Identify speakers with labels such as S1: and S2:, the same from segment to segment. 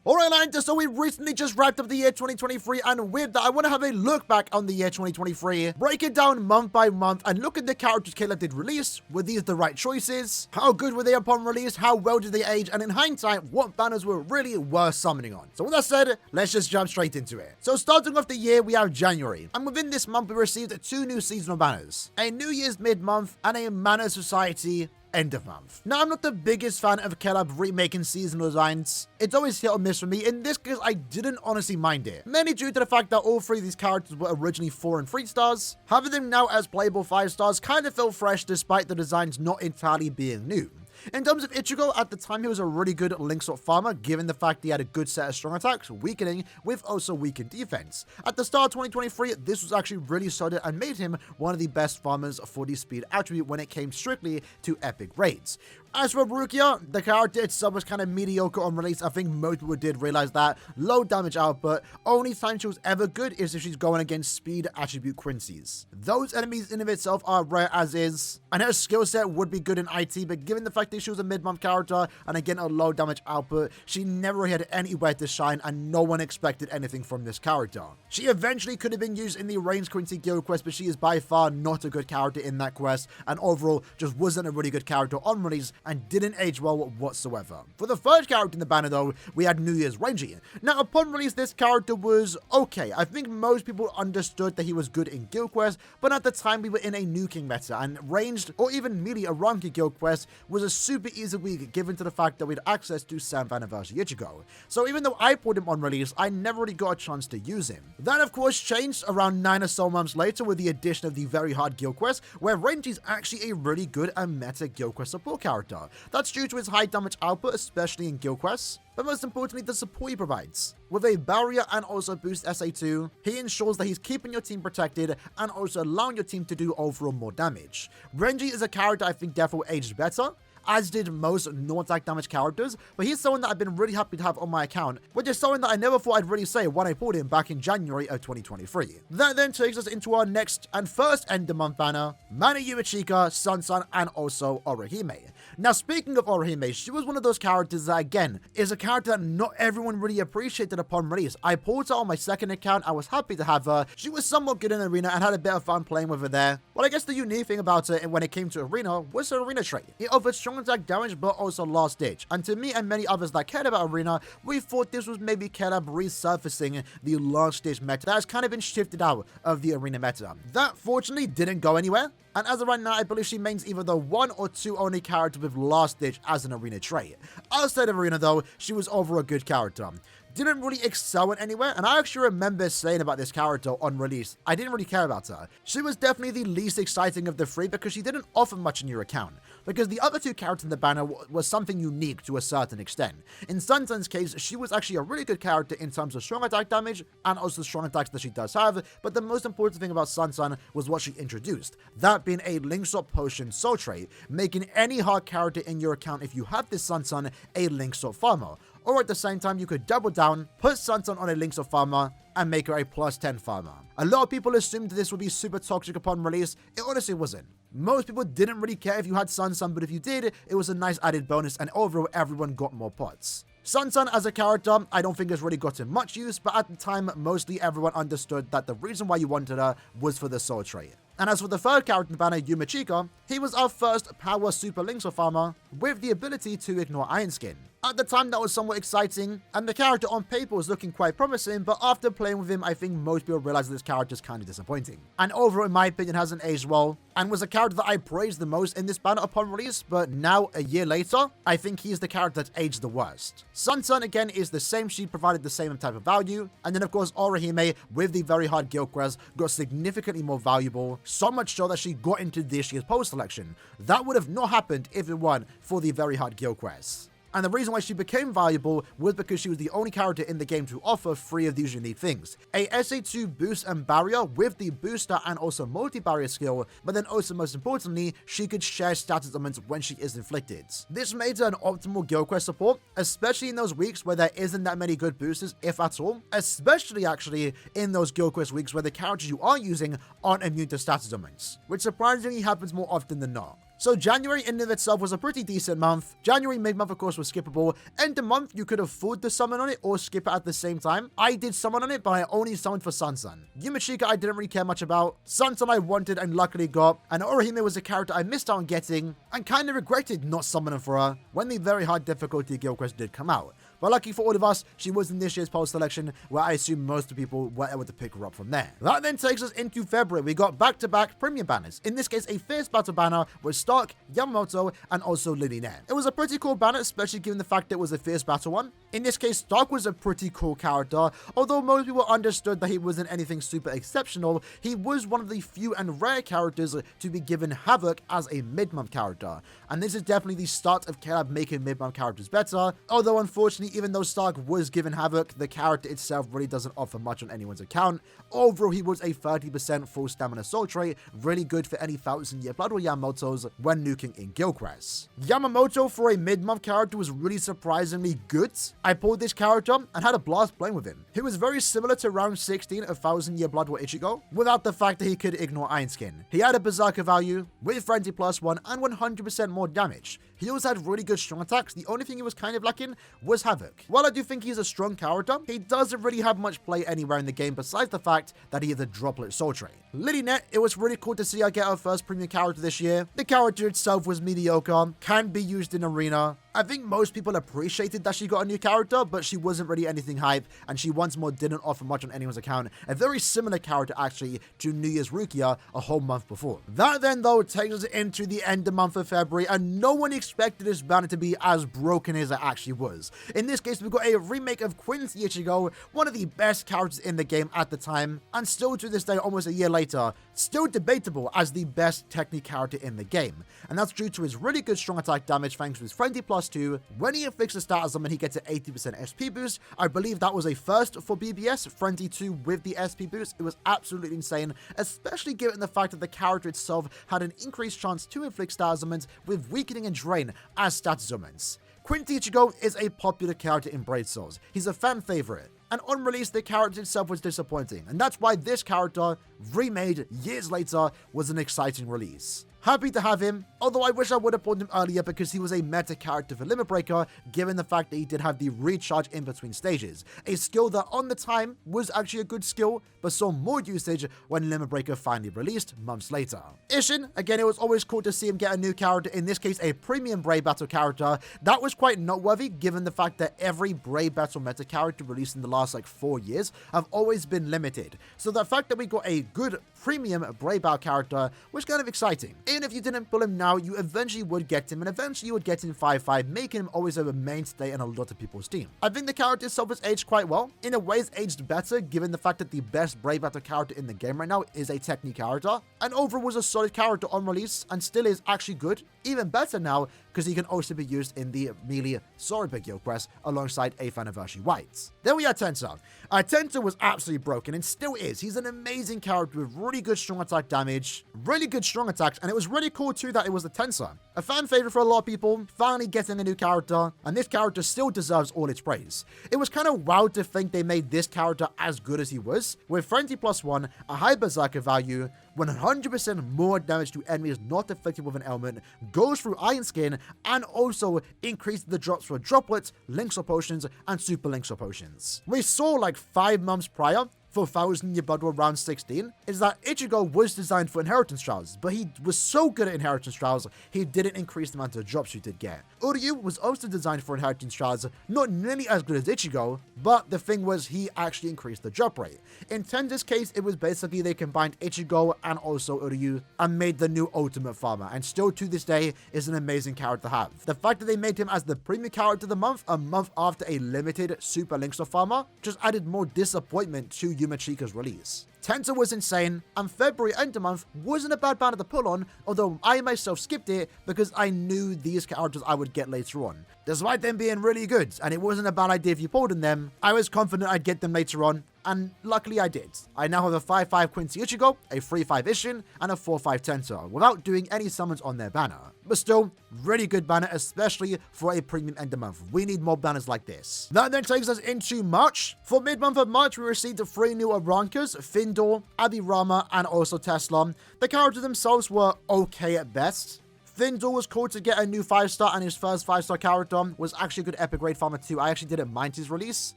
S1: Alright, Lanta, so we recently just wrapped up the year 2023, and with that, I want to have a look back on the year 2023, break it down month by month, and look at the characters Caleb did release. Were these the right choices? How good were they upon release? How well did they age? And in hindsight, what banners were really worth summoning on? So with that said, let's just jump straight into it. So starting off the year, we have January, and within this month, we received 2 new seasonal banners, a New Year's mid-month, and a Mana Society end of month. Now, I'm not the biggest fan of Caleb remaking seasonal designs. It's always hit or miss for me. In this case, I didn't honestly mind it, mainly due to the fact that all 3 of these characters were originally 4 and 3 stars. Having them now as playable 5 stars kind of felt fresh despite the designs not entirely being new. In terms of Ichigo, at the time he was a really good link swap farmer, given the fact he had a good set of strong attacks, weakening, with also weakened defense. At the start of 2023, this was actually really solid and made him one of the best farmers for the speed attribute when it came strictly to epic raids. As for Rukia, the character itself was kind of mediocre on release. I think most people did realize that. Low damage output, only time she was ever good is if she's going against speed attribute Quincy's. Those enemies in of itself are rare as is, and her skill set would be good in IT, but given the fact that she was a mid-month character and again a low damage output, she never had anywhere to shine and no one expected anything from this character. She eventually could have been used in the Reigns Quincy Guild quest, but she is by far not a good character in that quest, and overall just wasn't a really good character on release and didn't age well whatsoever. For the third character in the banner though, we had New Year's Rangy. Now upon release, this character was okay. I think most people understood that he was good in Guild Quest, but at the time we were in a nuking meta, and ranged or even melee Aranki Guild Quest was a super easy week given to the fact that we had access to 7th Anniversary Ichigo. So even though I pulled him on release, I never really got a chance to use him. That of course changed around 9 or so months later with the addition of the very hard Guild Quest, where Rangy is actually a really good and meta Guild Quest support character. That's due to his high damage output, especially in Guild Quests, but most importantly, the support he provides. With a barrier and also boost SA2, he ensures that he's keeping your team protected and also allowing your team to do overall more damage. Renji is a character I think definitely aged better, as did most non-attack damage characters, but he's someone that I've been really happy to have on my account, which is someone that I never thought I'd really say when I pulled him back in January of 2023. That then takes us into our next and first end of month banner, Mana Yuichika, Sansan, and also Orihime. Now speaking of Orihime, she was one of those characters that again, is a character that not everyone really appreciated upon release. I pulled her on my second account, I was happy to have her, she was somewhat good in Arena and had a bit of fun playing with her there. Well, I guess the unique thing about her when it came to Arena was her Arena trait. It offered strong attack damage but also last ditch, and to me and many others that cared about Arena, we thought this was maybe Caleb resurfacing the last ditch meta that has kind of been shifted out of the Arena meta. That fortunately didn't go anywhere, and as of right now, I believe she remains either the 1 or 2 only character with last ditch as an Arena trait. Outside of Arena though, she was overall a good character. Didn't really excel in anywhere, and I actually remember saying about this character on release, I didn't really care about her. She was definitely the least exciting of the 3 because she didn't offer much in your account, because the other 2 characters in the banner was something unique to a certain extent. In Sansan's case, she was actually a really good character in terms of strong attack damage and also strong attacks that she does have, but the most important thing about Sansan was what she introduced, that being a link swap potion soul trait, making any hard character in your account if you have this Sansan a link swap farmer. Or at the same time, you could double down, put Sansan on a link swap farmer, and make her a +10 farmer. A lot of people assumed this would be super toxic upon release. It honestly wasn't. Most people didn't really care if you had Sansan, but if you did, it was a nice added bonus, and overall everyone got more pots. Sansan as a character, I don't think has really gotten much use, but at the time, mostly everyone understood that the reason why you wanted her was for the soul trait. And as for the third character in the banner, Yumichika, he was our first power super link swap farmer with the ability to ignore Iron Skin. At the time, that was somewhat exciting, and the character on paper was looking quite promising, but after playing with him, I think most people realized that this character is kind of disappointing. And overall, in my opinion, hasn't aged well, and was a character that I praised the most in this banner upon release, but now, a year later, I think he's the character that aged the worst. Sansan, again, is the same, she provided the same type of value, and then of course, Orihime, with the very hard Guild Quest, got significantly more valuable, so much so that she got into this year's post selection. That would have not happened if it weren't for the very hard Guild Quest. And the reason why she became valuable was because she was the only character in the game to offer 3 of these unique things. A SA2 boost and barrier with the booster and also multi-barrier skill, but then also most importantly, she could share status elements when she is inflicted. This made her an optimal Guild Quest support, especially in those weeks where there isn't that many good boosters, if at all, especially actually in those Guild Quest weeks where the characters you are using aren't immune to status elements, which surprisingly happens more often than not. So January in and of itself was a pretty decent month. January mid-month, of course, was skippable. End of month, you could afford to summon on it or skip it at the same time. I did summon on it, but I only summoned for Sansan. Yumachika I didn't really care much about. Sansan I wanted and luckily got. And Orihime was a character I missed out on getting and kind of regretted not summoning for her when the very hard difficulty guild quest did come out. But lucky for all of us, she was in this year's poll selection, where I assume most of the people were able to pick her up from there. That then takes us into February. We got back-to-back premium banners. In this case, a Fierce Battle banner with Stark, Yamamoto, and also Lily Net. It was a pretty cool banner, especially given the fact that it was a Fierce Battle one. In this case, Stark was a pretty cool character. Although most people understood that he wasn't anything super exceptional, he was one of the few and rare characters to be given Havoc as a mid-month character. And this is definitely the start of Caleb making mid-month characters better. Although, unfortunately, even though Stark was given Havoc, the character itself really doesn't offer much on anyone's account. Overall, he was a 30% full stamina soul trait, really good for any 1000-year Blood War Yamamotos when nuking in guild quests. Yamamoto for a mid-month character was really surprisingly good. I pulled this character and had a blast playing with him. He was very similar to round 16 of 1000-year Blood War Ichigo, without the fact that he could ignore Iron Skin. He had a Berserker value, with Frenzy +1 and 100% more damage. He also had really good strong attacks. The only thing he was kind of lacking was Havoc. While I do think he's a strong character, he doesn't really have much play anywhere in the game besides the fact that he is a droplet soul trait. Lily Net, it was really cool to see her get her first premium character this year. The character itself was mediocre, can be used in arena. I think most people appreciated that she got a new character, but she wasn't really anything hype, and she once more didn't offer much on anyone's account. A very similar character actually to New Year's Rukia a whole month before. That then though takes us into the end of month of February, and no one expected this banner to be as broken as it actually was. In this case, we got a remake of Quincy Ichigo, one of the best characters in the game at the time, and still to this day, almost a year later, still debatable as the best technique character in the game. And that's due to his really good strong attack damage thanks to his Frenzy +2. When he inflicts a stat summon, he gets an 80% SP boost. I believe that was a first for BBS, Frenzy 2 with the SP boost. It was absolutely insane, especially given the fact that the character itself had an increased chance to inflict stat summons with weakening and drain as stat summons. Quincy Ichigo is a popular character in Braid Souls. He's a fan favorite. And on release, the character itself was disappointing, and that's why this character, remade years later, was an exciting release. Happy to have him, although I wish I would have pulled him earlier because he was a meta character for Limit Breaker, given the fact that he did have the recharge in between stages, a skill that on the time was actually a good skill, but saw more usage when Limit Breaker finally released months later. Ishin, again, it was always cool to see him get a new character, in this case a premium Brave Battle character. That was quite noteworthy given the fact that every Brave Battle meta character released in the last 4 years have always been limited. So the fact that we got a good premium Brave Battle character was kind of exciting. Even if you didn't pull him now, you eventually would get him, and eventually you would get him 5-5, making him always a mainstay in a lot of people's team. I think the character itself has aged quite well. In a way, it's aged better, given the fact that the best Brave Battle character in the game right now is a technique character, and overall was a solid character on release, and still is actually good. Even better now, because he can also be used in the melee Soriba guild quest alongside 8th Anniversary Whites. Then we had Tensor. Tensor was absolutely broken and still is. He's an amazing character with really good strong attack damage, really good strong attacks, and it was really cool too that it was the Tensor. A fan favorite for a lot of people, finally getting a new character, and this character still deserves all its praise. It was kind of wild to think they made this character as good as he was, with Frenzy +1, a high Berserker value, 100% more damage to enemies not affected with an ailment, goes through Iron Skin, and also increased the drops for droplets, links or potions, and super links or potions. We saw 5 months prior, for 1000-year Blood War round 16, is that Ichigo was designed for Inheritance Trials, but he was so good at Inheritance Trials, he didn't increase the amount of drops you did get. Uryu was also designed for Inheritance Trials, not nearly as good as Ichigo, but the thing was he actually increased the drop rate. In Tensor's case, it was basically they combined Ichigo and also Uryu and made the new Ultimate Farmer, and still to this day is an amazing character to have. The fact that they made him as the premium character of the month, a month after a limited Super Linkster Farmer, just added more disappointment to Yumachika's release. Tensor was insane, and February end of month wasn't a bad banner to pull on, although I myself skipped it because I knew these characters I would get later on. Despite them being really good, and it wasn't a bad idea if you pulled in them, I was confident I'd get them later on, and luckily I did. I now have a 5-5 Quincy Ichigo, a 3-5 Ishin, and a 4-5 Tensor, without doing any summons on their banner. But still, really good banner, especially for a premium end of month. We need more banners like this. That then takes us into March. For mid-month of March, we received 3 new Arankas, Findor, Abirama, and also Tesla. The characters themselves were okay at best. Thindle was cool to get a new 5-star, and his first 5-star character was actually a good epic grade farmer too. I actually didn't mind his release.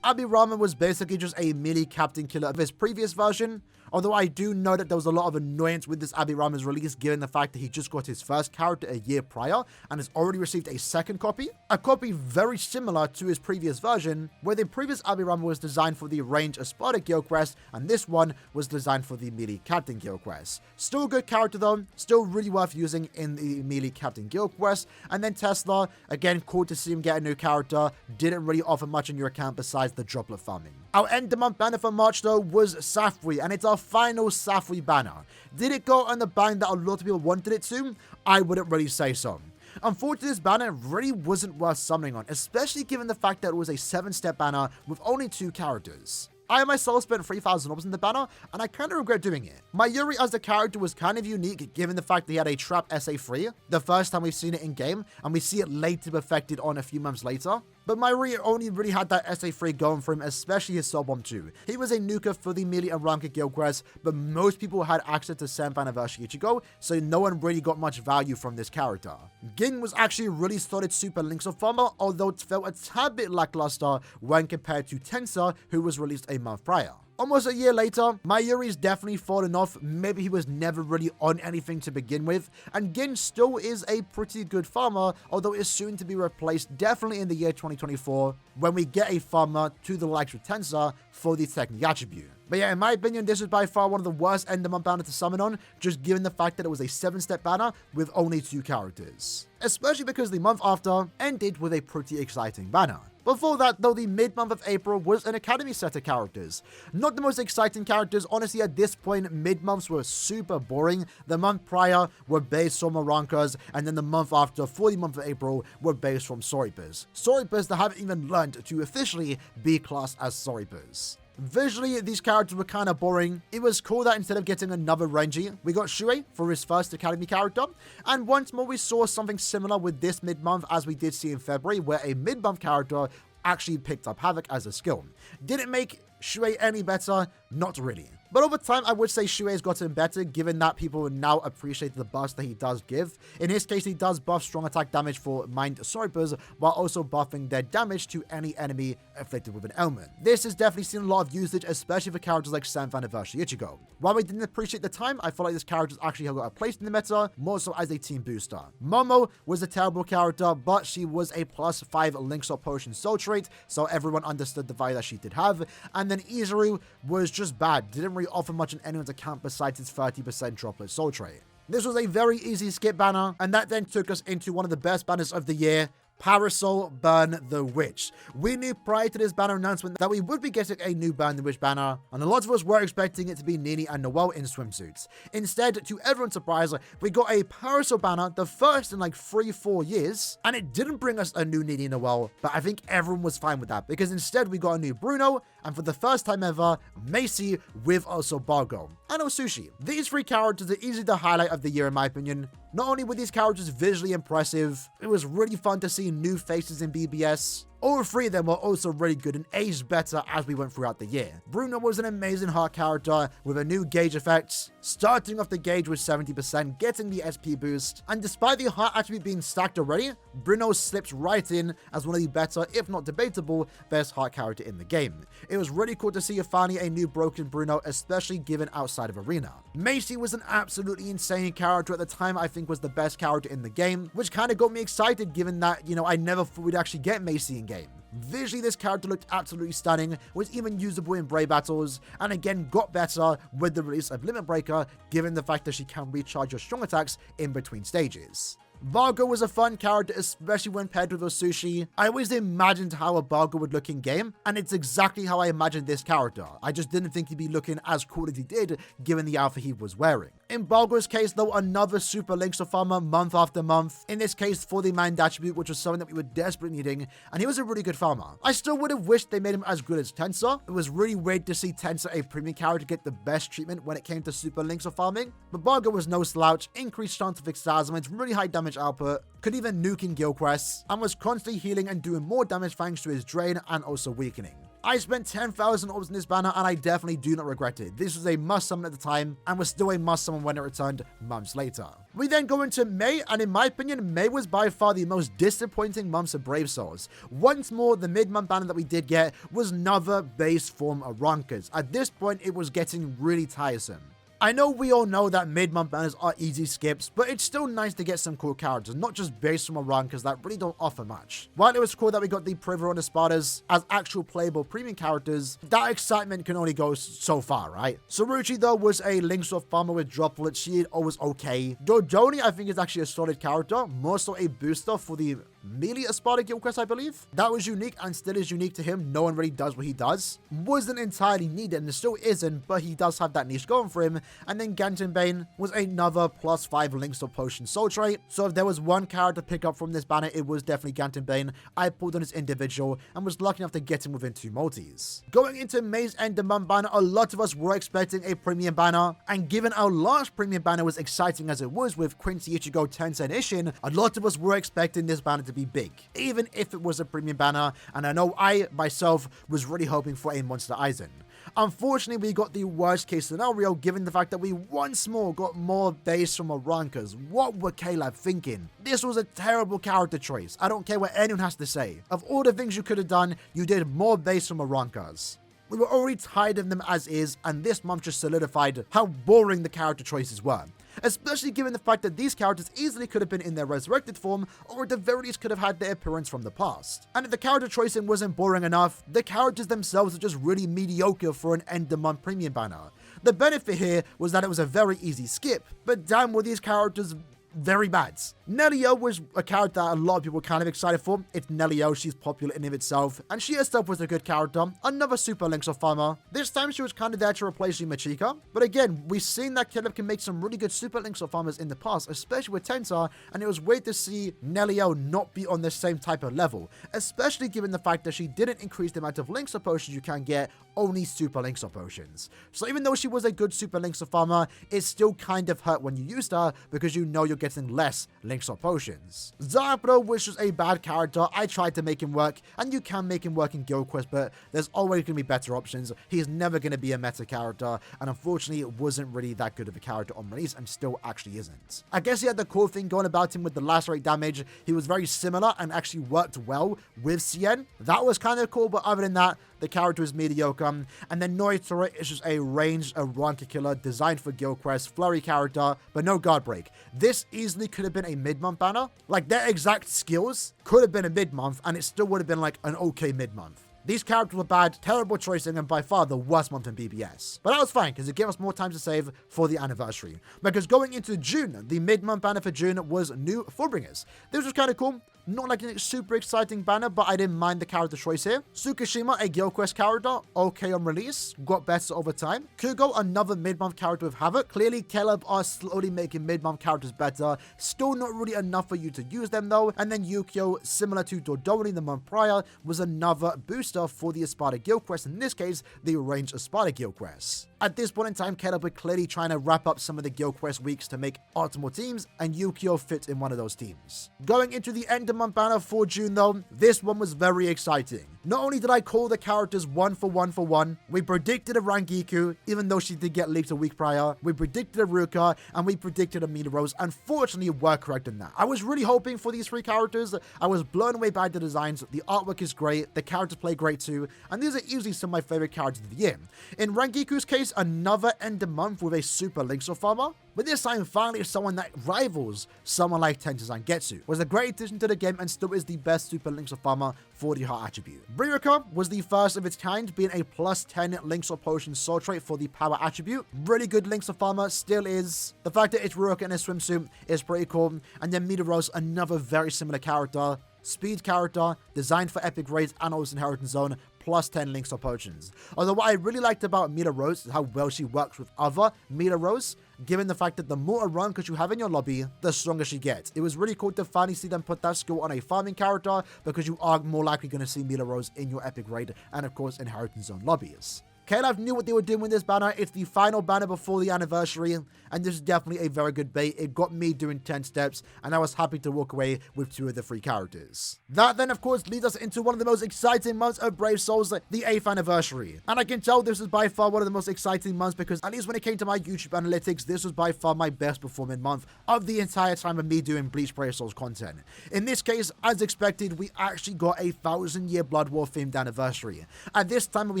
S1: Aaroniero was basically just a melee captain killer of his previous version, although I do know that there was a lot of annoyance with this Aaroniero release given the fact that he just got his first character a year prior and has already received a second copy. A copy very similar to his previous version, where the previous Aaroniero was designed for the range Espada guild quest, and this one was designed for the melee captain guild quest. Still a good character though, still really worth using in the melee captain guild quest. And then Tesla, again, cool to see him get a new character, didn't really offer much in your account besides the droplet farming. Our end of month banner for March though was Safwi, and it's our final Safwi banner. Did it go on the bang that a lot of people wanted it to? I wouldn't really say so. Unfortunately, this banner really wasn't worth summoning on, especially given the fact that it was a 7-step banner with only 2 characters. I myself spent 3,000 orbs in the banner, and I kind of regret doing it. My Yuri as the character was kind of unique given the fact that he had a trap SA3 the first time we've seen it in game, and we see it later perfected on a few months later. But my Yuri only really had that SA3 going for him, especially his Soul Bomb 2. He was a nuker for the melee and ranked guild quest, but most people had access to 7th anniversary Ichigo, so no one really got much value from this character. Ging was actually a really solid super links of farmer, although it felt a tad bit lackluster when compared to Tensor, who was released a month prior. Almost a year later, my Yuri's definitely fallen off. Maybe he was never really on anything to begin with, and Gin still is a pretty good farmer, although it's soon to be replaced definitely in the year 2024 when we get a farmer to the likes of Tensor for the technique attribute. But yeah, in my opinion, this is by far one of the worst end of month banners to summon on, just given the fact that it was a 7-step banner with only 2 characters. Especially because the month after ended with a pretty exciting banner. Before that, though, the mid-month of April was an Academy set of characters. Not the most exciting characters. Honestly, at this point, mid-months were super boring. The month prior were based from Arankas, and then the month after, for the month of April, were based from Soripers. Soripers that haven't even learned to officially be classed as Soripers. Visually, these characters were kind of boring. It was cool that instead of getting another Renji, we got Shuei for his first Academy character. And once more, we saw something similar with this mid-month as we did see in February, where a mid-month character actually picked up Havoc as a skill. Did it make Shuei any better? Not really. But over time, I would say Shuei has gotten better, given that people now appreciate the buffs that he does give. In his case, he does buff strong attack damage for Mind Soripers, while also buffing their damage to any enemy afflicted with an ailment. This has definitely seen a lot of usage, especially for characters like 7th Anniversary Ichigo. While we didn't appreciate the time, I feel like this character actually got a place in the meta, more so as a team booster. Momo was a terrible character, but she was a +5 Linkshot Potion soul trait, so everyone understood the value that she did have. And then Izuru was just bad, didn't really offer much on anyone's account besides its 30% droplet soul trait. This was a very easy skip banner, and that then took us into one of the best banners of the year, Parasol Burn the Witch. We knew prior to this banner announcement that we would be getting a new Burn the Witch banner, and a lot of us were expecting it to be Nini and Noelle in swimsuits. Instead, to everyone's surprise, we got a Parasol banner, the first in like 3-4 years, and it didn't bring us a new Nini and Noelle, but I think everyone was fine with that, because instead we got a new Bruno, and for the first time ever, Macy with also Bargo, and Osushi. These 3 characters are easily the highlight of the year in my opinion. Not only were these characters visually impressive, it was really fun to see new faces in BBS. All 3 of them were also really good and aged better as we went throughout the year. Bruno was an amazing heart character with a new gauge effect, starting off the gauge with 70%, getting the SP boost, and despite the heart attribute being stacked already, Bruno slips right in as one of the better, if not debatable, best heart character in the game. It was really cool to see finally a new broken Bruno, especially given outside of Arena. Macy was an absolutely insane character at the time. I think was the best character in the game, which kind of got me excited given that, I never thought we'd actually get Macy in game. Visually, this character looked absolutely stunning, was even usable in Brave battles, and again got better with the release of Limit Breaker, given the fact that she can recharge your strong attacks in between stages. Bargo was a fun character, especially when paired with Osushi. I always imagined how a Bargo would look in game, and it's exactly how I imagined this character. I just didn't think he'd be looking as cool as he did, given the outfit he was wearing. In Bargo's case, though, another super links to farmer month after month. In this case, for the Mind attribute, which was something that we were desperately needing, and he was a really good farmer. I still would have wished they made him as good as Tensor. It was really weird to see Tensor, a premium character, get the best treatment when it came to super links of farming, but Bargo was no slouch, increased chance of excitement, really high damage output, could even nuke in guild quests, and was constantly healing and doing more damage thanks to his drain and also weakening. I spent 10,000 orbs in this banner and I definitely do not regret it. This was a must summon at the time and was still a must summon when it returned months later. We then go into May, and in my opinion, May was by far the most disappointing months of Brave Souls. Once more, the mid-month banner that we did get was another base form Aaroniero. At this point, it was getting really tiresome. I know we all know that mid-month banners are easy skips, but it's still nice to get some cool characters, not just based from Aaroniero that really don't offer much. While it was cool that we got the Priver and the Spartas as actual playable premium characters, that excitement can only go so far, right? Saruchi though was a Linksword farmer with droplet, she was okay. Dodoni I think is actually a solid character, more so a booster for the melee Espada guild quest, I believe. That was unique and still is unique to him. No one really does what he does. Wasn't entirely needed and still isn't, but he does have that niche going for him. And then Gantenbane was another +5 Linksword potion soul trait. So if there was one character to pick up from this banner, it was definitely Gantenbane. I pulled on his individual and was lucky enough to get him within 2 multis. Going into May's end of month banner, a lot of us were expecting a premium banner, and given our last premium banner was exciting as it was with Quincy Ichigo Tensei Ishin, a lot of us were expecting this banner to be big, even if it was a premium banner, and I know I myself was really hoping for a Monster Aizen. Unfortunately, we got the worst case scenario given the fact that we once more got more base from Aaroniero. What were Caleb thinking? This was a terrible character choice. I don't care what anyone has to say. Of all the things you could have done, you did more base from Aaroniero. We were already tired of them as is, and this month just solidified how boring the character choices were. Especially given the fact that these characters easily could have been in their resurrected form, or at the very least could have had their appearance from the past. And if the character choicing wasn't boring enough, the characters themselves are just really mediocre for an end of month premium banner. The benefit here was that it was a very easy skip, but damn were these characters very bad. Nelio was a character that a lot of people were kind of excited for. It's Nelio, she's popular in of itself, and she herself was a good character. Another super Linksword farmer. This time she was kind of there to replace Yumachika, but again, we've seen that Caleb can make some really good super Linksword farmers in the past, especially with Tensar, and it was weird to see Nelio not be on the same type of level, especially given the fact that she didn't increase the amount of Linksword potions you can get, only super Linksword potions. So even though she was a good super Linksword farmer, it still kind of hurt when you used her because you know you're getting less Linksword potions. Zapdo was just a bad character. I tried to make him work, and you can make him work in Guild Quest, but there's always going to be better options. He's never going to be a meta character, and unfortunately it wasn't really that good of a character on release, and still actually isn't. I guess he had the cool thing going about him with the lacerate damage. He was very similar and actually worked well with Cien. That was kind of cool, but other than that, the character is mediocre. And then Noitora is just a ranged Aaroniero killer designed for Guild Quest, flurry character, but no guard break. This easily could have been a mid-month banner. Like, their exact skills could have been a mid-month, and it still would have been like an okay mid-month. These characters were bad, terrible choicing, and by far the worst month in BBS. But that was fine, because it gave us more time to save for the anniversary. Because going into June, the mid-month banner for June was new Fullbringers. This was kind of cool. Not like a super exciting banner, but I didn't mind the character choice here. Tsukishima, a Guild Quest character, okay on release, got better over time. Kugo, another mid-month character with Havoc. Clearly, Caleb are slowly making mid-month characters better. Still not really enough for you to use them though. And then Yukio, similar to Dodoni the month prior, was another booster for the Espada Guild Quest. In this case, the Ranged Espada Guild Quest. At this point in time, Caleb were clearly trying to wrap up some of the Guild Quest weeks to make optimal teams, and Yukio fit in one of those teams. Going into the end of month banner for June though, this one was very exciting. Not only did I call the characters one for one, we predicted a Rangiku, even though she did get leaked a week prior, we predicted a Ruka, and we predicted a Mina Rose. Unfortunately, we were correct in that. I was really hoping for these 3 characters. I was blown away by the designs. The artwork is great, the characters play great too, and these are easily some of my favorite characters of the year. In Rangiku's case, another end of month with a super Linksword farmer, but this time finally someone that rivals someone like Tensei Zangetsu. Was a great addition to the game and still is the best super Linksword farmer for the heart attribute. Bririka was the first of its kind, being a +10 Linksword potion soul trait for the power attribute. Really good Linksword farmer, still is. The fact that it's Ruka in a swimsuit is pretty cool. And then Mina Rose, another very similar character. Speed character, designed for epic raids and also inheritance zone, +10 Linksword potions. Although what I really liked about Mina Rose is how well she works with other Mina Rose, given the fact that the more Aaroniero you have in your lobby, the stronger she gets. It was really cool to finally see them put that skill on a farming character, because you are more likely going to see Mina Rose in your epic raid and of course inheritance zone lobbies. KLab knew what they were doing with this banner. It's the final banner before the anniversary, and this is definitely a very good bait. It got me doing 10 steps, and I was happy to walk away with 2 of the 3 characters. That then, of course, leads us into one of the most exciting months of Brave Souls, the 8th anniversary. And I can tell this is by far one of the most exciting months because, at least when it came to my YouTube analytics, this was by far my best performing month of the entire time of me doing Bleach Brave Souls content. In this case, as expected, we actually got a 1000-year Blood War themed anniversary. At this time, we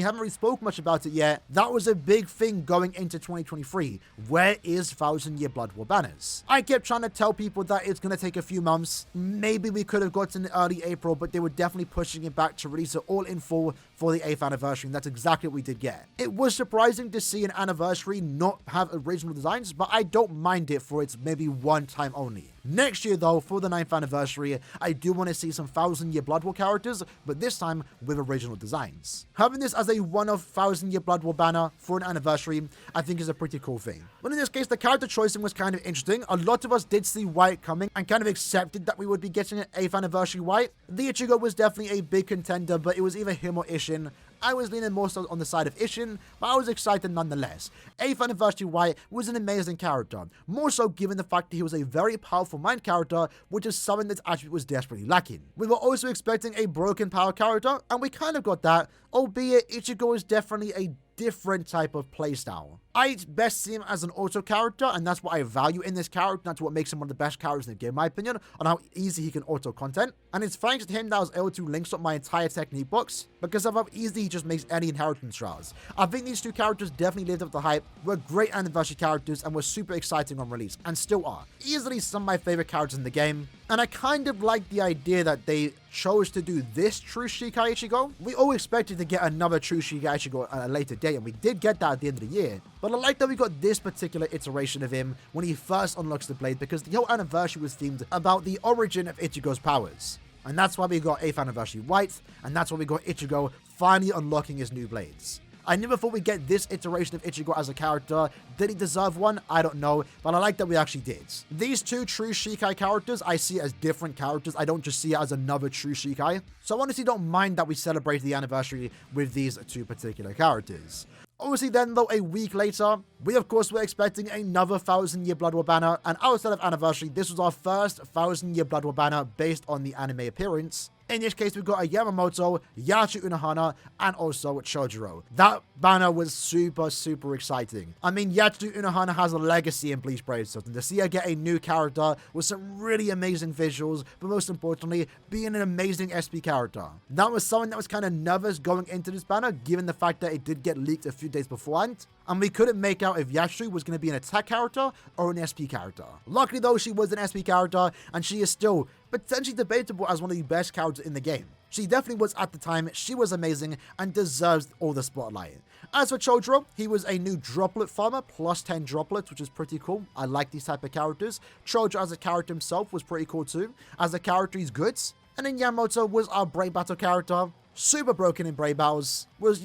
S1: haven't really spoken much about it yet. That was a big thing going into 2023. Where is 1000-year Blood War banners? I kept trying to tell people that it's going to take a few months. Maybe we could have gotten it early April, but they were definitely pushing it back to release it all in full for the 8th anniversary, and that's exactly what we did get. It was surprising to see an anniversary not have original designs, but I don't mind it for its maybe one time only. Next year, though, for the 9th anniversary, I do want to see some 1000-year Blood War characters, but this time with original designs. Having this as a one-off 1000-year Blood War banner for an anniversary, I think is a pretty cool thing. But in this case, the character choicing was kind of interesting. A lot of us did see White coming and kind of accepted that we would be getting an 8th anniversary White. The Ichigo was definitely a big contender, but it was either him or Ishin. I was leaning more so on the side of Ishin, but I was excited nonetheless. 8th anniversary White was an amazing character, more so given the fact that he was a very powerful mind character, which is something that attribute was desperately lacking. We were also expecting a broken power character, and we kind of got that, albeit Ichigo is definitely a different type of playstyle. I best see him as an auto character, and that's what I value in this character. That's what makes him one of the best characters in the game, in my opinion, on how easy he can auto content. And it's thanks to him that I was able to link up my entire technique box because of how easy he just makes any inheritance trials. I think these 2 characters definitely lived up to the hype, were great anniversary characters, and were super exciting on release, and still are. Easily some of my favorite characters in the game, and I kind of like the idea that they chose to do this true Shikai Ichigo. We all expected to get another true Shikai Ichigo at a later date, and we did get that at the end of the year. But I like that we got this particular iteration of him when he first unlocks the blade, because the whole anniversary was themed about the origin of Ichigo's powers. And that's why we got 8th anniversary White, and that's why we got Ichigo finally unlocking his new blades. I never thought we'd get this iteration of Ichigo as a character. Did he deserve one? I don't know, but I like that we actually did. These 2 true Shikai characters, I see as different characters. I don't just see it as another true Shikai. So I honestly don't mind that we celebrate the anniversary with these 2 particular characters. Obviously then, though, a week later, we of course were expecting another 1000-year Blood War banner, and outside of anniversary, this was our first 1000-year Blood War banner based on the anime appearance. In this case, we've got a Yamamoto, Yachi Unohana, and also Chojuro. That banner was super, super exciting. I mean, Yachi Unohana has a legacy in Bleach Brave Souls, and to see her get a new character with some really amazing visuals, but most importantly, being an amazing SP character. That was something that was kind of nervous going into this banner, given the fact that it did get leaked a few days beforehand, and we couldn't make out if Yatsu was going to be an attack character or an SP character. Luckily though, she was an SP character, and she is still potentially debatable as one of the best characters in the game. She definitely was at the time. She was amazing and deserves all the spotlight. As for Chojuro, he was a new droplet farmer, plus 10 droplets, which is pretty cool. I like these type of characters. Chojuro as a character himself was pretty cool too. As a character, he's good. And then Yamamoto was our Brave Battle character. Super broken in Brave Battles. Was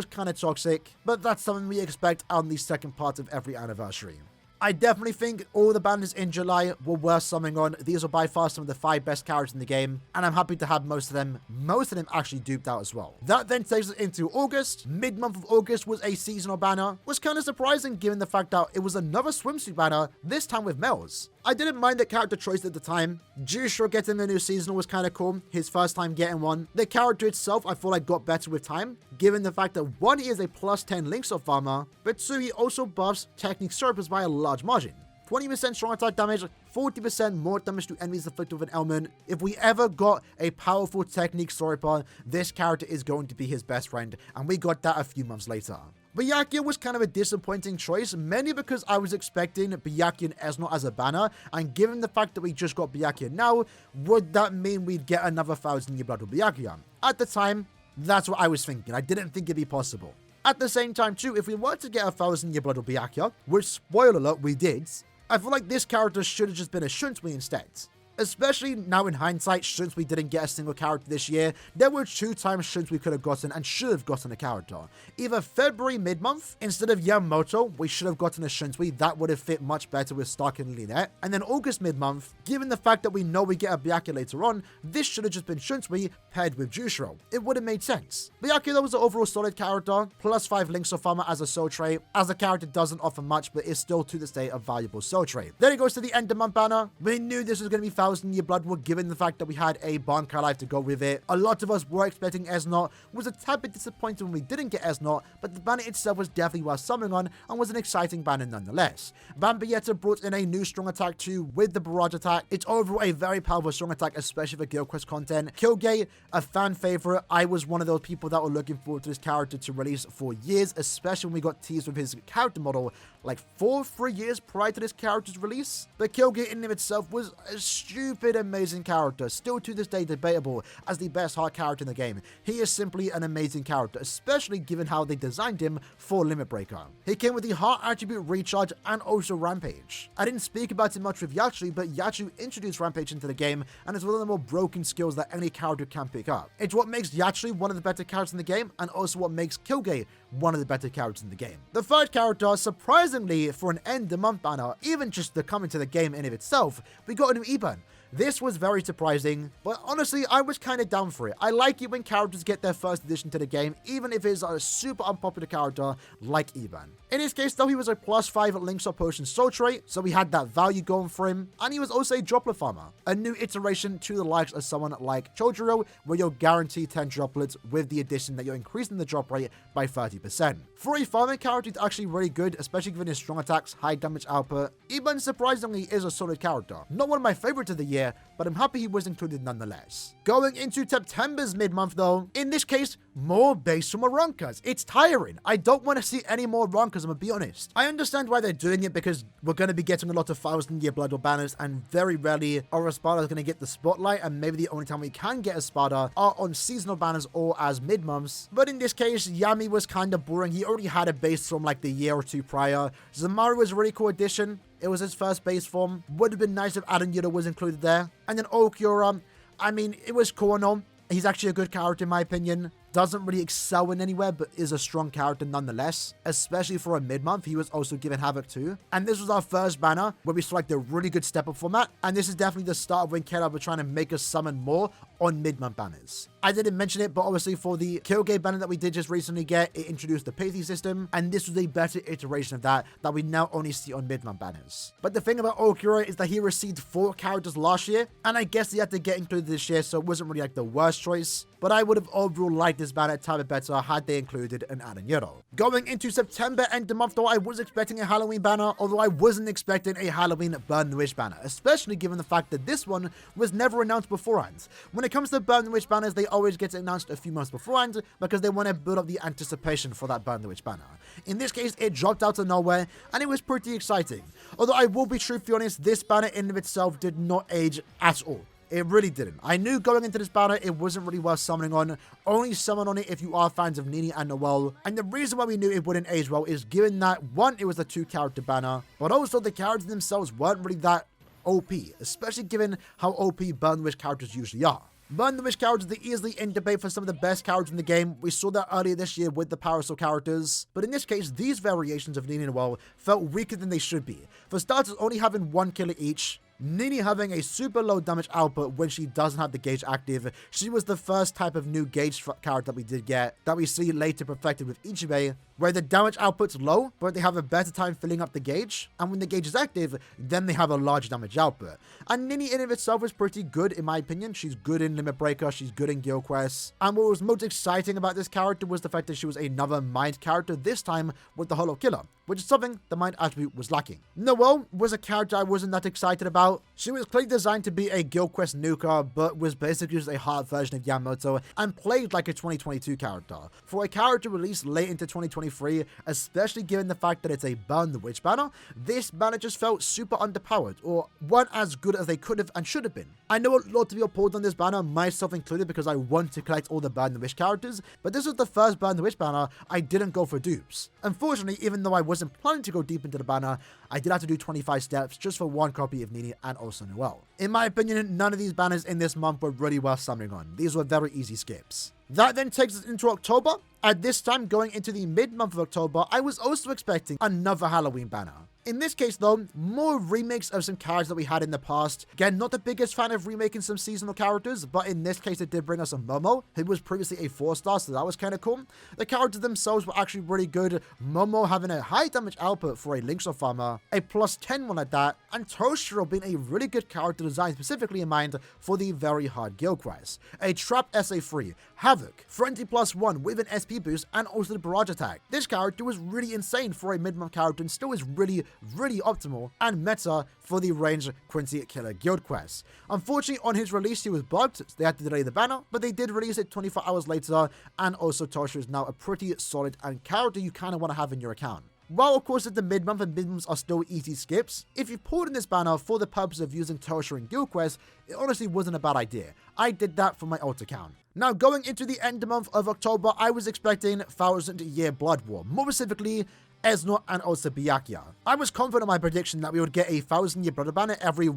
S1: kind of toxic, but that's something we expect on the second part of every anniversary. I definitely think all the banners in July were worth something on. These are by far some of the 5 best characters in the game, and I'm happy to have most of them actually duped out as well. That then takes us into August. Mid-month of August was a seasonal banner. Was kind of surprising given the fact that it was another swimsuit banner, this time with males. I didn't mind the character choice at the time. Jusho getting a new seasonal was kind of cool. His first time getting one. The character itself, I feel like got better with time, given the fact that 1, he is a plus 10 links of farmer, but 2, he also buffs technique surplus by a large margin. 20% strong attack damage, 40% more damage to enemies afflicted with an ailment. If we ever got a powerful technique Soropa, this character is going to be his best friend, and we got that a few months later. Byakuya was kind of a disappointing choice, mainly because I was expecting Byakuya and Esno as a banner, and given the fact that we just got Byakuya now, would that mean we'd get another 1000-year Blood War Byakuya? At the time, that's what I was thinking. I didn't think it'd be possible. At the same time too, if we were to get a 1000-year Blood War Byakuya, which, spoiler alert, we did, I feel like this character should have just been a Shunsui instead. Especially now in hindsight, since we didn't get a single character this year, there were 2 times since we could have gotten and should have gotten a character. Either February mid-month, instead of Yamamoto, we should have gotten a Shinsui. That would have fit much better with Stark and Lynette. And then August mid-month, given the fact that we know we get a Byakuya later on, this should have just been Shinsui paired with Jushiro. It would have made sense. Byakuya was an overall solid character, plus 5 Links of Farmer as a soul trait. As a character doesn't offer much, but is still to this day a valuable soul trait. Then it goes to the end of month banner. We knew this was going to be 1000 Year Blood War, given the fact that we had a Bankai Life to go with it. A lot of us were expecting Esnot, was a tad bit disappointed when we didn't get Esnot, but the banner itself was definitely worth summoning on and was an exciting banner nonetheless. Vampiretta brought in a new strong attack too with the Barrage attack. It's overall a very powerful strong attack, especially for Guild Quest content. Killgate, a fan favorite. I was one of those people that were looking forward to this character to release for years, especially when we got teased with his character model like 3 years prior to this character's release. But Killgate in and of itself was a stupid amazing character, still to this day debatable as the best heart character in the game. He is simply an amazing character, especially given how they designed him for Limit Breaker. He came with the heart attribute Recharge and also Rampage. I didn't speak about it much with Yachi, but Yachi introduced Rampage into the game and is one of the more broken skills that any character can pick up. It's what makes Yachi one of the better characters in the game and also what makes Killgate one of the better characters in the game. The third character, surprisingly for an end of month banner, even just the coming to the game in and of itself, we got a new Iban. This was very surprising, but honestly, I was kind of down for it. I like it when characters get their first addition to the game, even if it's a super unpopular character like Iban. In his case, though, he was a plus 5 Links of Potion soul trait, so he had that value going for him, and he was also a droplet farmer, a new iteration to the likes of someone like Chojuro, where you're guaranteed 10 droplets with the addition that you're increasing the drop rate by 30%. For a farming character, it's actually really good, especially given his strong attacks, high damage output. Iban surprisingly is a solid character. Not one of my favorites of the year, but I'm happy he was included nonetheless. Going into September's mid-month though, in this case, more base from Aronkas. It's tiring. I don't want to see any more Aronkas, I'm gonna be honest. I understand why they're doing it because we're going to be getting a lot of 1000 Year Blood War banners and very rarely are Espada going to get the spotlight, and maybe the only time we can get Espada are on seasonal banners or as mid-months. But in this case, Yami was kind of boring. He already had a base from like the year or 2 prior. Zamaru was a really cool addition. It was his first base form. Would have been nice if Aaroniero was included there. And then Aaroniero, I mean, it was cool and all. He's actually a good character in my opinion. Doesn't really excel in anywhere, but is a strong character nonetheless. Especially for a mid-month, he was also given Havoc too. And this was our first banner where we saw like the really good step-up format. And this is definitely the start of when K-Lab were trying to make us summon more on mid-month banners. I didn't mention it, but obviously for the Killgate banner that we did just recently get, it introduced the Pithy system, and this was a better iteration of that we now only see on mid-month banners. But the thing about Aaroniero is that he received 4 characters last year, and I guess he had to get included this year, so it wasn't really like the worst choice. But I would have overall liked this banner a tad bit better had they included an Aaroniero. Going into September end of month though, I was expecting a Halloween banner, although I wasn't expecting a Halloween Burn the Witch banner, especially given the fact that this one was never announced beforehand. When it comes to Burn the Witch banners, they always get announced a few months beforehand because they want to build up the anticipation for that Burn the Witch banner. In this case, it dropped out of nowhere, and it was pretty exciting. Although I will be truthfully honest, this banner in and of itself did not age at all. It really didn't. I knew going into this banner, it wasn't really worth summoning on. Only summon on it if you are fans of Nini and Noelle. And the reason why we knew it wouldn't age well is given that, one, it was a 2-character banner, but also the characters themselves weren't really that OP, especially given how OP Burn the Witch characters usually are. Burn the Witch characters are easily in debate for some of the best characters in the game. We saw that earlier this year with the Parasol characters. But in this case, these variations of Nini and Noelle felt weaker than they should be. For starters, only having 1 killer each, Nini having a super low damage output when she doesn't have the gauge active. She was the first type of new gauge character that we did get, that we see later perfected with Ichibei, where the damage output's low, but they have a better time filling up the gauge, and when the gauge is active, then they have a large damage output. And Nini in and of itself is pretty good in my opinion. She's good in Limit Breaker, she's good in Guild Quest, and what was most exciting about this character was the fact that she was another Mind character, this time with the Hollow Killer, which is something the Mind attribute was lacking. Noelle was a character I wasn't that excited about. She was clearly designed to be a Guild Quest nuker, but was basically just a hard version of Yamamoto and played like a 2022 character. For a character released late into 2023, especially given the fact that it's a Burn the Witch banner, this banner just felt super underpowered, or weren't as good as they could have and should have been. I know a lot of you are pulled on this banner, myself included, because I want to collect all the Burn the Witch characters, but this was the first Burn the Witch banner I didn't go for dupes. Unfortunately, even though I wasn't planning to go deep into the banner, I did have to do 25 steps just for 1 copy of Nini and also Noel. In my opinion, none of these banners in this month were really worth summoning on. These were very easy skips. That then takes us into October. At this time, going into the mid-month of October, I was also expecting another Halloween banner. In this case, though, more remakes of some characters that we had in the past. Again, not the biggest fan of remaking some seasonal characters, but in this case, it did bring us a Momo, who was previously a 4-star, so that was kind of cool. The characters themselves were actually really good. Momo having a high damage output for a Linkshot farmer, a +10 one at that, and Toshiro being a really good character design specifically in mind for the very hard guild quest. A Trap SA3, Havoc, Frenzy +1 with an SP boost, and also the Barrage attack. This character was really insane for a mid-month character and still is really optimal and meta for the ranged Quincy Killer guild quest. Unfortunately, on his release, he was bugged, so they had to delay the banner, but they did release it 24 hours later, and also Toshiro is now a pretty solid and character you kind of want to have in your account. While of course it's the mid-month and mid-months are still easy skips, if you pulled in this banner for the purpose of using Toshiro in guild quest, it honestly wasn't a bad idea. I did that for my alt account. Now going into the end month of October, I was expecting 1000-year Blood War, more specifically Esnot and also Byakuya. I was confident in my prediction that we would get a 1000-year Blood War banner every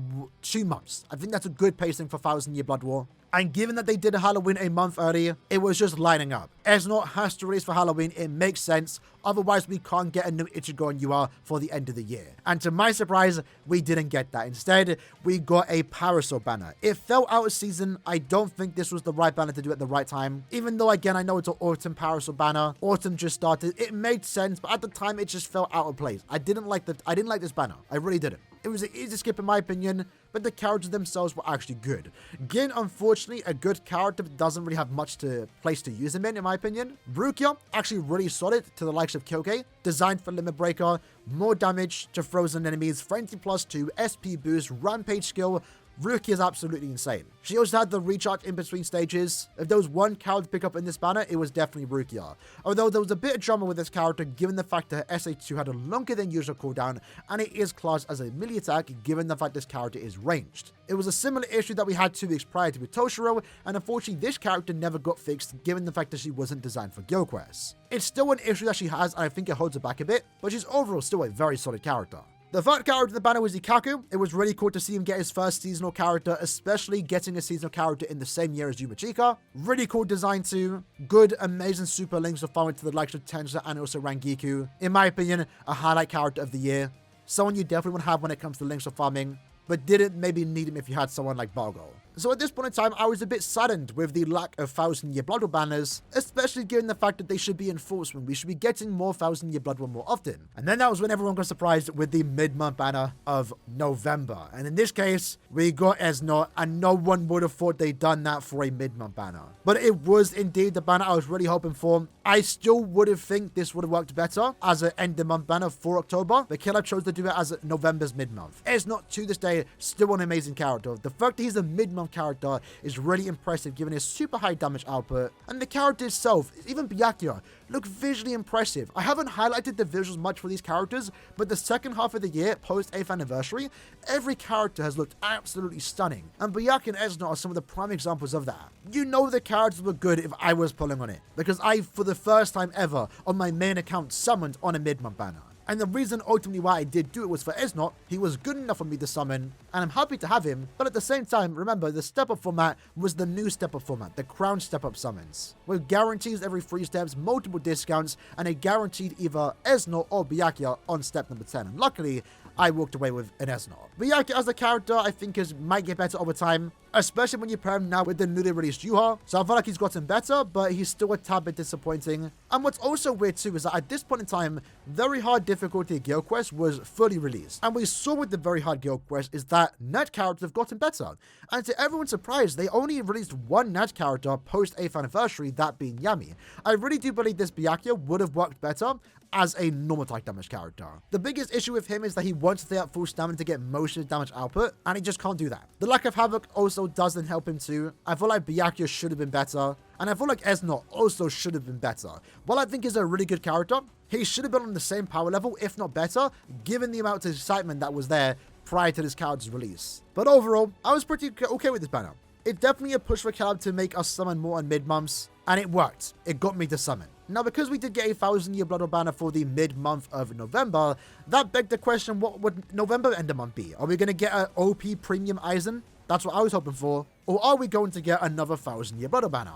S1: 2 months. I think that's a good pacing for 1000-year Blood War. And given that they did Halloween a month early, it was just lining up. Esnot has to release for Halloween, it makes sense. Otherwise, we can't get a new Ichigo and Yua for the end of the year. And to my surprise, we didn't get that. Instead, we got a Parasol banner. It fell out of season. I don't think this was the right banner to do at the right time. Even though, again, I know it's an Autumn Parasol banner. Autumn just started. It made sense, but at the time, it just fell out of place. I didn't like this banner. I really didn't. It was an easy skip in my opinion, but the characters themselves were actually good. Gin, unfortunately, a good character doesn't really have much place to use him in my opinion. Rukia, actually really solid to the likes of Kyoge, designed for Limit Breaker, more damage to frozen enemies, Frenzy +2, SP boost, Rampage skill. Rukia is absolutely insane. She also had the recharge in between stages. If there was one character to pick up in this banner, it was definitely Rukia. Although there was a bit of drama with this character given the fact that her SA2 had a longer than usual cooldown, and it is classed as a melee attack given the fact this character is ranged. It was a similar issue that we had 2 weeks prior to with Toshiro, and unfortunately this character never got fixed given the fact that she wasn't designed for guild quests. It's still an issue that she has, and I think it holds her back a bit, but she's overall still a very solid character. The third character in the banner was Ikaku. It was really cool to see him get his first seasonal character, especially getting a seasonal character in the same year as Yumachika. Really cool design too. Good, amazing super links of farming to the likes of Tensha and also Rangiku. In my opinion, a highlight character of the year. Someone you definitely want to have when it comes to links of farming, but didn't maybe need him if you had someone like Bargo. So at this point in time, I was a bit saddened with the lack of 1000-year Blood War banners, especially given the fact that they should be enforced when we should be getting more 1000-year Blood War more often. And then that was when everyone got surprised with the mid-month banner of November. And in this case, we got Esnot, and no one would have thought they'd done that for a mid-month banner. But it was indeed the banner I was really hoping for. I still would have think this would have worked better as an end-of-month banner for October. The killer chose to do it as November's mid-month. Esnot, to this day, still an amazing character. The fact that he's a mid-month character is really impressive given his super high damage output, and the character itself, even Byakuya, look visually impressive. I haven't highlighted the visuals much for these characters, but the second half of the year, post 8th anniversary, every character has looked absolutely stunning, and Byakuya and Esnot are some of the prime examples of that. You know the characters were good if I was pulling on it, because I, for the first time ever, on my main account, summoned on a mid-month banner. And the reason ultimately why I did do it was for Esnot. He was good enough for me to summon, and I'm happy to have him. But at the same time, remember, the step-up format was the new step-up format, the crown step-up summons, with guarantees every 3 steps, multiple discounts, and a guaranteed either Esnot or Byakuya on step number 10. And luckily, I walked away with an Esnot. Byakuya as a character, I think might get better over time, especially when you pair him now with the newly released Yuha. So I feel like he's gotten better, but he's still a tad bit disappointing. And what's also weird too is that at this point in time, Very Hard Difficulty Guild Quest was fully released. And we saw with the Very Hard Guild Quest is that net characters have gotten better. And to everyone's surprise, they only released one net character post 8th anniversary, that being Yami. I really do believe this Byakuya would have worked better as a normal type damage character. The biggest issue with him is that he wants to stay at full stamina to get most of his damage output, and he just can't do that. The lack of Havoc also doesn't help him too. I feel like Byakuya should have been better, and I feel like Esnot also should have been better. While I think he's a really good character, he should have been on the same power level, if not better, given the amount of excitement that was there prior to this character's release. But overall, I was pretty okay with this banner. It's definitely a push for Caleb to make us summon more on mid-months, and it worked. It got me to summon. Now, because we did get a 1,000-year Blood War banner for the mid-month of November, that begged the question, what would November end of month be? Are we going to get an OP Premium Eisen? That's what I was hoping for. Or are we going to get another 1,000-year Blood War banner?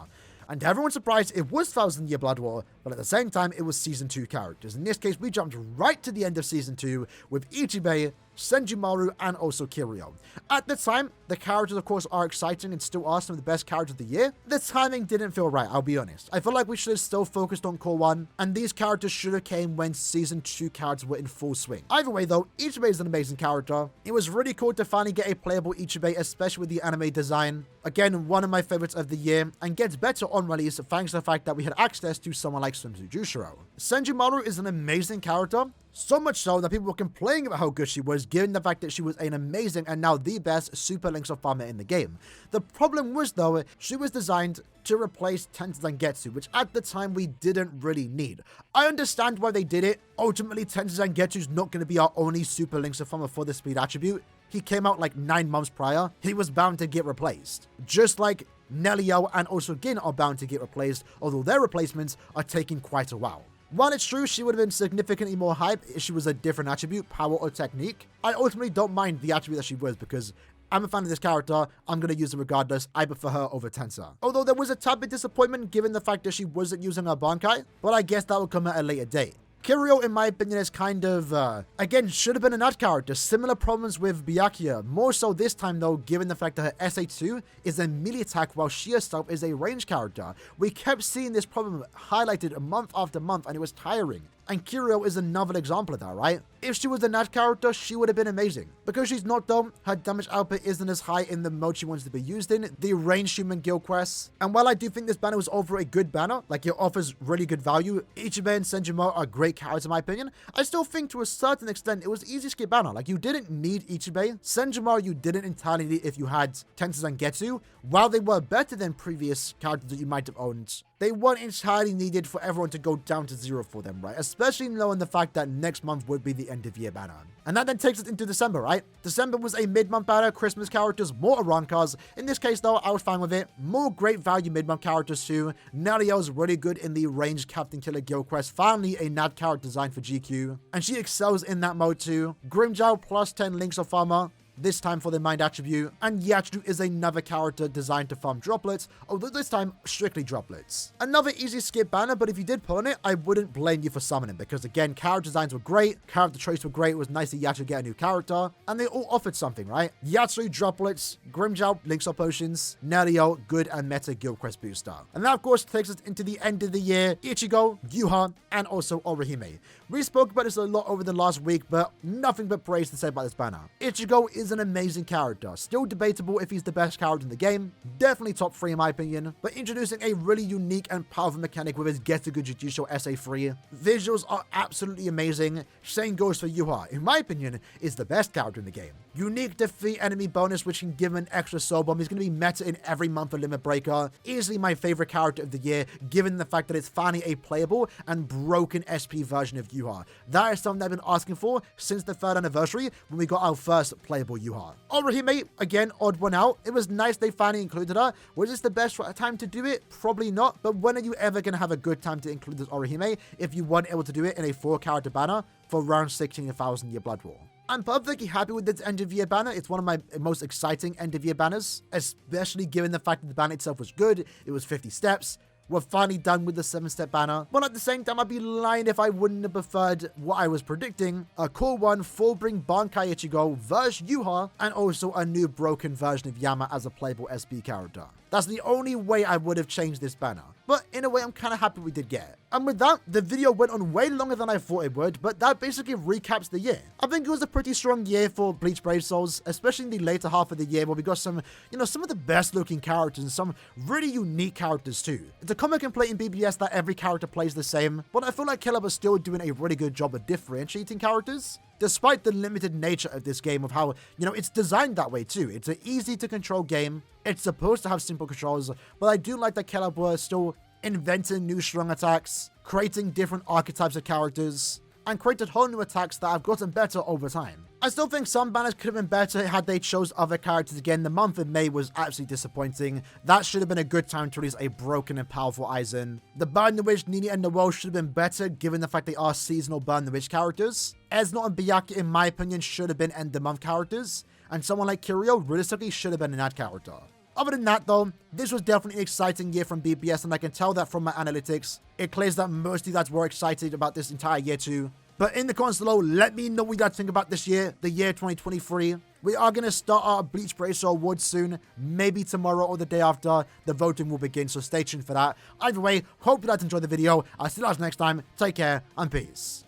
S1: And to everyone's surprise, it was 1,000-year Blood War, but at the same time, it was Season 2 characters. In this case, we jumped right to the end of Season 2 with Ichibei, Senjumaru, and also Kiryu. At the time, the characters, of course, are exciting and still are some of the best characters of the year. The timing didn't feel right, I'll be honest. I feel like we should have still focused on Core 1, and these characters should have came when Season 2 characters were in full swing. Either way, though, Ichibei is an amazing character. It was really cool to finally get a playable Ichibei, especially with the anime design. Again, one of my favorites of the year, and gets better on release thanks to the fact that we had access to someone like Sunzu Jushiro. Senjumaru is an amazing character, so much so that people were complaining about how good she was, given the fact that she was an amazing and now the best Super Links of Farmer in the game. The problem was, though, she was designed to replace Tensa Zangetsu, which at the time we didn't really need. I understand why they did it. Ultimately, Tensa Zangetsu is not going to be our only Super Links of Farmer for the speed attribute. He came out like 9 months prior. He was bound to get replaced. Just like Nelio and also Gin are bound to get replaced, although their replacements are taking quite a while. While it's true she would have been significantly more hype if she was a different attribute, power or technique, I ultimately don't mind the attribute that she was because I'm a fan of this character, I'm going to use her regardless. I prefer her over Tensa. Although there was a tad bit disappointment given the fact that she wasn't using her Bankai, but I guess that will come at a later date. Kiryu, in my opinion, is kind of, again, should have been an ad character. Similar problems with Byakuya. More so this time, though, given the fact that her SA2 is a melee attack while she herself is a range character. We kept seeing this problem highlighted month after month, and it was tiring. And Kiryu is another example of that, right? If she was a Nat character, she would have been amazing. Because she's not though, her damage output isn't as high in the mode she wants to be used in, the ranged human guild quests. And while I do think this banner was overall a good banner, like it offers really good value, Ichibei and Senjumaru are great characters in my opinion, I still think to a certain extent it was easy skip banner. Like you didn't need Ichibei, Senjumaru you didn't entirely need if you had Tensa Zangetsu. While they were better than previous characters that you might have owned, they weren't entirely needed for everyone to go down to 0 for them, right? Especially knowing the fact that next month would be the end of year banner. And that then takes us into December, right? December was a mid-month banner, Christmas characters, more Arankas. In this case though, I was fine with it. More great value mid-month characters too. Nario's really good in the ranged Captain Killer guild quest. Finally, a Nad character design for GQ. And she excels in that mode too. Grimmjow plus 10 links of armor. This time for the mind attribute, and Yachiru is another character designed to farm droplets, although this time strictly droplets. Another easy skip banner, but if you did pull on it, I wouldn't blame you for summoning, because again, character designs were great, character traits were great, it was nice to Yachiru get a new character, and they all offered something, right? Yachiru droplets, Grimmjow links up potions, Nelio good and meta guild quest booster. And that of course takes us into the end of the year, Ichigo, Yuha, and also Orihime. We spoke about this a lot over the last week, but nothing but praise to say about this banner. Ichigo is an amazing character. Still debatable if he's the best character in the game. Definitely top 3 in my opinion. But introducing a really unique and powerful mechanic with his Getugu Jujutsu SA3. Visuals are absolutely amazing. Same goes for Yuha. In my opinion, is the best character in the game. Unique defeat enemy bonus which can give him an extra soul bomb. He's going to be meta in every month of Limit Breaker. Easily my favorite character of the year given the fact that it's finally a playable and broken SP version of Yuha. That is something I've been asking for since the 3rd anniversary when we got our first playable Yuha. Orihime, again, odd one out. It was nice they finally included her. Was this the best time to do it? Probably not, but when are you ever going to have a good time to include this Orihime if you weren't able to do it in a 4-character banner for round 16 of 1,000-year Blood War? I'm perfectly happy with this end of year banner. It's one of my most exciting end of year banners, especially given the fact that the banner itself was good. It was 50 steps. We're finally done with the 7-step banner, but at the same time, I'd be lying if I wouldn't have preferred what I was predicting, a Core 1 full-bring Bankai Ichigo versus Yuha, and also a new broken version of Yama as a playable SP character. That's the only way I would have changed this banner. But in a way, I'm kind of happy we did get it. And with that, the video went on way longer than I thought it would, but that basically recaps the year. I think it was a pretty strong year for Bleach Brave Souls, especially in the later half of the year where we got some, some of the best looking characters and some really unique characters too. It's a common complaint in BBS that every character plays the same, but I feel like Killer was still doing a really good job of differentiating characters. Despite the limited nature of this game of how, it's designed that way too. It's an easy to control game. It's supposed to have simple controls, but I do like that Caleb was still inventing new strong attacks, creating different archetypes of characters. and created whole new attacks that have gotten better over time. I still think some banners could have been better had they chose other characters again. The month of May was absolutely disappointing. That should have been a good time to release a broken and powerful Aizen. The Burn the Witch, Nini, and Noelle should have been better given the fact they are seasonal Burn the Witch characters. Esnot and Byakuya, in my opinion, should have been end the month characters, and someone like Kiryu realistically should have been an ad character. Other than that though, this was definitely an exciting year from BBS, and I can tell that from my analytics. It clears that most of you guys were excited about this entire year too. But in the comments below, let me know what you guys think about this year, the year 2023. We are going to start our Bleach Bracer Awards soon, maybe tomorrow or the day after. The voting will begin, so stay tuned for that. Either way, hope you guys enjoyed the video. I'll see you guys next time. Take care and peace.